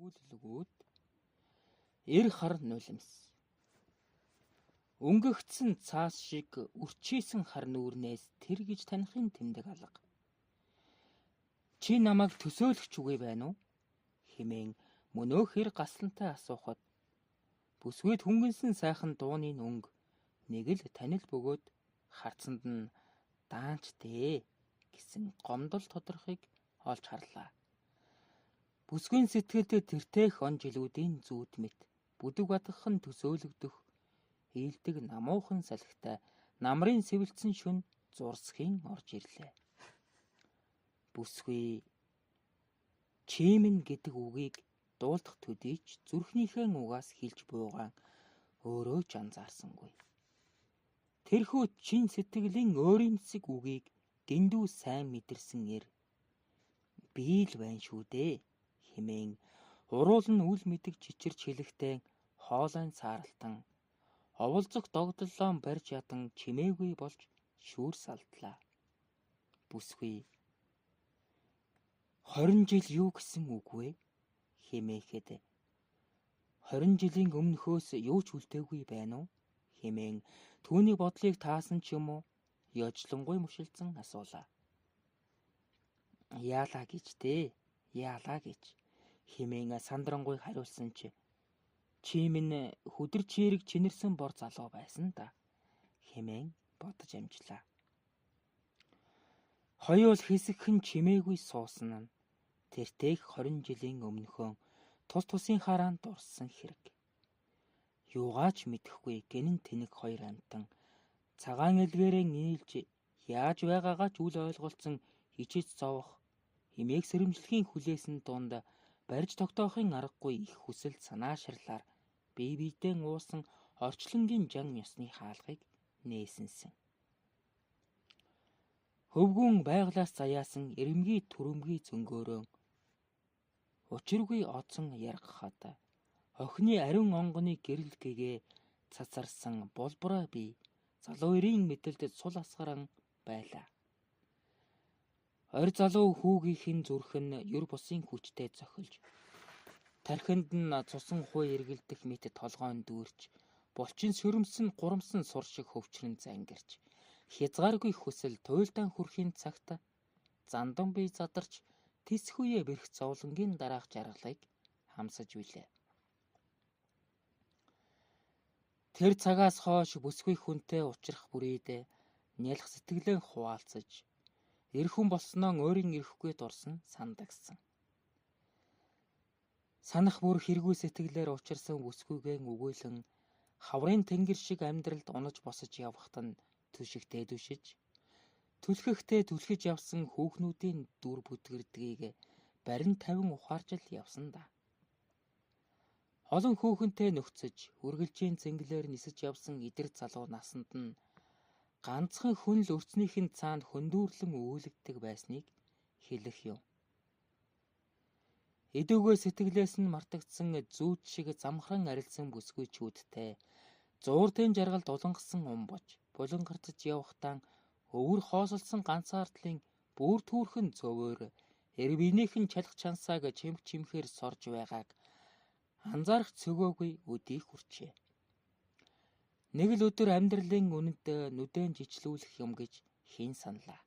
өгүүлэлгүүд эр хар нулимс. Өнгөгцсөн цаас шиг үрчээсэн хар нүүрнээс тэр гэж танихын тэмдэг алга. Чи намайг төсөөлөх үгүй байна уу? Хэмээн мөнөөхөр гаслантай асуухад бүсгүйд хөнгөнсөн сайхан дууны өнгө нэг л танил бөгөөд харцанд нь даанч дээ гэсэн гомдол тодорхойг олж харлаа. Бүсгүйн сэтгэлд тэртех он жилүүдийн зүүд мэт бүдэг бадгахан төсөөлөгдөх ээлдэг намуухан салхитай намрын сэвэлцэн шүн зурсхийн орж ирлээ. Бүсгүй чимэн гэдэг үгийг дуулдах төдийч зүрхнийхээ угаас хэлж буйгаан өөрөө ч анзаарсангүй. Тэрхүү чин сэтгэлийн өөрийн үгийг дэндүү сайн мэдэрсэн эр би л байна шүү дээ хэмээн уруулн үл мэдэг чичирч хэлэхдээ хоолойн сааралтан оволзох догдлолоон барьж ядан чимээгүй болж шүүр салдлаа. Бүсгүй 20 жил юу гэсэн үг вэ хэмээхэд 20 жилийн өмнөхөөс юу ч үлдээгүй байна уу хэмээн түүний бодлыг таасан ч юм уу ёжлонгуй мушилсан асуулаа. Яалаа гэж хэмээн сандрангуй хариулсан чи минь хөдөр чирэг чинэрсэн бор залуу байсан да хэмээн бодож амжлаа. Хоёул хэсэгхэн чимээгүй суусан нь тэртех 20 жилийн өмнөхөн тус тусын хараанд дурсан хэрэг. Юугаач мэдэхгүй гэнэн тэнэг хоёр амтан цагаан элгээрээ нийлж яаж байгаагаа ч үл ойлголцсон хичээж зовох химээг сэрэмжлэхийн хүлээсэн дунд барьж тогтоохын аргагүй их хүсэл санаашрлаар бие биедээ уусан орчлонгийн жан ёсны хаалгыг нээсэнсэн. Хөвгүүн байглаас заяасан эрэмгий түрэмгий зөнгөөрөө учиргүй одсон яргахад охины ариун онгоны гэрэл гэгээ цацарсан булбраа би залуу эрийн мэдэлд сул асгаран байлаа. Орь залуу хүүгийнхэн зүрх нь юр бусын хүчтэй цохилж тархинд нь цусан хуй эргэлдэх мэт толгойн дүүрч булчин сөрөмсөн гурамсан сур шиг хөвчрөн зангирч хязгааргүй хүсэл туйлдаан хүрхийн цагт зандан бие задарч тэсхүе бэрх зовлонгийн дараах жаргалыг хамсаж билээ. Тэр цагаас хойш бүсгүй хүнтэй уулзрах бүрийдээ нялх сэтгэлээ хуваалцаж эрхэн болсноо өөрийн ирэхгүй дурсан сандагсан. Санах бүр хэрэггүй сэтгэлээр учирсан бүсгүйгэн өгөөлөн хаврын тэнгэр шиг амьдралд унаж босож явхад нь түшигтэй түшиж түлхэхтэй түлхэж явсан хүүхнүүдийн дүр бүдгэрдгийг барин 50 ухаарж л явсан да. Олон хүүхэнтэй нөхцөж үргэлжийн цэнгэлээр нисэж явсан идэр залуу насанд нь ганцхан хүн л өрцнийхэн цаанд хөндүүрлэн үүлэгдэг байсныг хэлэх юм. Эдүгээ сэтгэлээс нь мартагдсан зүүд шиг замхран арилсан бүсгүйчүүдтэй зууртын жаргалд улангасан умбож булангарчж явхтаа өвөр хоосолсон ганцаардлын бүр түүрхэн цөвөөр эрвинийхэн чалх чансааг чимхээр сорж байгааг анзаарах цөгөөгүй өдий хүрчээ. Нэг л өдөр амьдралын үнэнд нүдэн жичлүүлэх юм гэж хийн саналаа.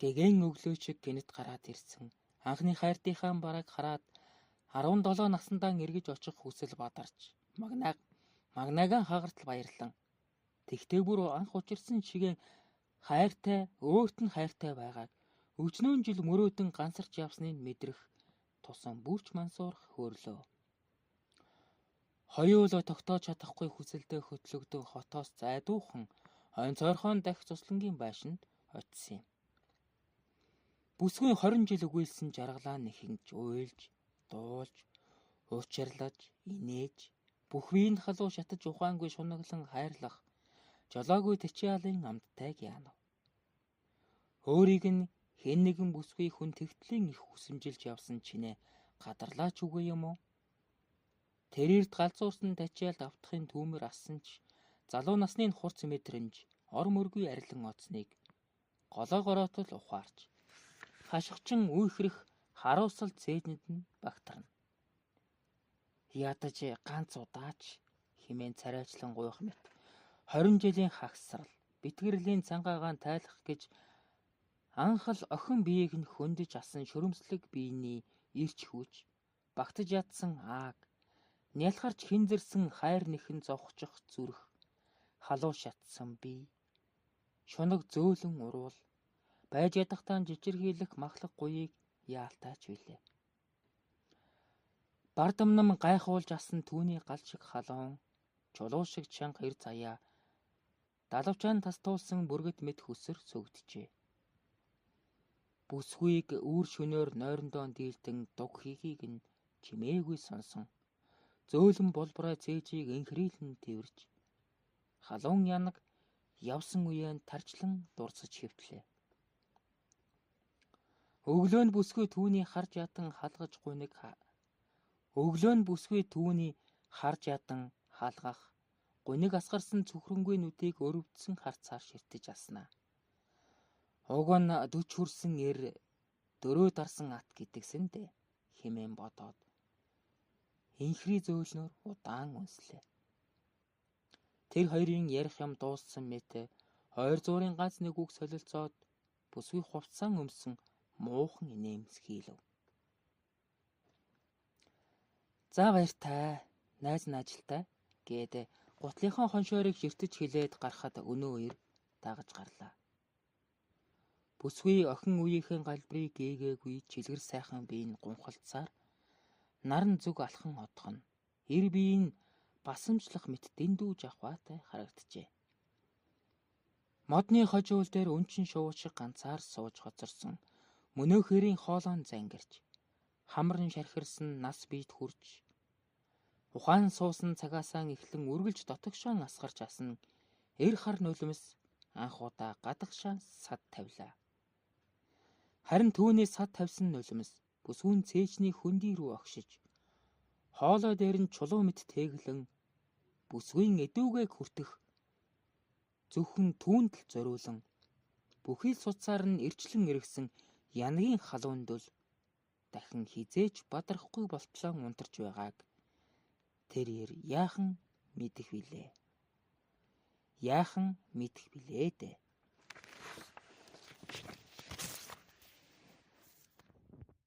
Гэгэн өглөө шиг гинэт гараад ирсэн анхны хайртынхаа бараг хараад 17 наснаа эргэж очих хүсэл бадарч магнагаан хагартал баярлан тэгтээ бүр анх учирсан шигээ хайртай өөрт нь хайртай байгааг өчнөн жил мөрөөдөн гансарч явсныг мэдрэх тусан бүрч мансуурах хөөрлөө. Хоёул тогтоож чадахгүй хүсэлдээ хөтлөгдөн хотоос зайдуухан хойн цойрхон дахь цуслангийн байшинд очисон юм. Бүсгүй 20 жил өгүүлсэн жаргалаа нэхинж уйлж, дуулж, уучрлаж, инээж, бүх биеинд халуун шатаж ухаангүй шунаглан хайрлах жолоогүй тэчиалын амттайг яанав. Өөрийг нь хэн нэгэн бүсгүй хүн тэгтлийн их хүсэмжилж явсан чинээ гадарлаач үгүй юм уу? Тэрэрд галзуурсан тачиалд автахын түүмэр ассан ч залуу насны хурц мэдрэмж ор мөргүй арилан оцныг голоогороотол ухаарч хашгичин үйхрэх харуулсал цээжинд нь багтарна. Ядаж ганц удаач хэмээн царайчлан гуйх мэт 20 жилийн хагсрал битгэрлийн цангаагаан тайлах гэж анхал охин биеийг нь хөндөж асан шүрэмслэг биений ирч хүч багтаж ядсан ааг нялхарч хинзэрсэн хайр нэхэн зовхчих зүрх халуун шатсан бие шунаг зөөлөн уруул байж ядахтаа жижирхийлэх махлах гуйыг яалтаач билээ. Бардамнам гайхуулж асан түүний гал шиг халуун чулуу шиг чанга эр заяа далавчаан тастуулсан бүргэд мэд хөсөр сүгдэжээ. Бүсгүйг үүр шөнөөр нойрондоо дийлдэн дуг хийхийг нь чимээгүй сонсон. Зөөлөн болборой цээжийг энхрийлэн тэрвэрч халуун янаг явсан үеэн тарчлан дурсаж хэвтлээ. Өглөөнд бүсгүй түүний харж ядан халгаж гуниг өглөөнд бүсгүй түүний харж ядан халгах гуниг асгарсан цөхрөнгүй нүдийг өрөвдсөн харцаар ширтэж аснаа. Уг нь 40 хүрсэн эр дөрөө дарсан ат гэдгсэн дээ хэмээн бодоод инхри зөөлнөр удаан үнслээ. Тэр хоёрын ярих юм дууссан мэт ойр зуурын ганц нэг үг солилцоод бүсгүй хувцсан өмсөн муухан инээмс хийлв. За баяртай, найз наажилтай гээд гутлынхон хоншоорыг ширтэж хилээд гарахад өнөө ир дагаж гарлаа. Бүсгүй охин үеийнхэн галбрыг гээгээгүй чилгэр сайхан биеийн гунхалцаар наран зүг алхан одгоно. Ир биеийн басамжлах мэт дэндүүж авахтай харагджээ. Модны хожуул дээр өнчин шувуу шиг ганцаар сууж хоцорсон мөнөөхөрийн хоолойн зангирч хамран шархирсан нас биед хурж ухаан суусан цагаасаа эхлэн үргэлж дотогшоон асгарч асан эр хар нулимс анх удаа гадагшаа сад тавилаа. Харин түүний сад тавьсан нулимс бүсгүйн цээжний хөндий рүү огшиж хоолой дээр нь чулуу мэт тэглэн бүсгүйн эдүүгээ хүртэх зөвхөн түүнд л зориулан бүхий л суцаар нь эрчлэн эргэсэн янагийн халуунд л дахин хизээж бадрахгүй болтлоо унтарч байгааг тэр яахан мэдэх билээ. Яахан мэдэх билээ дээ.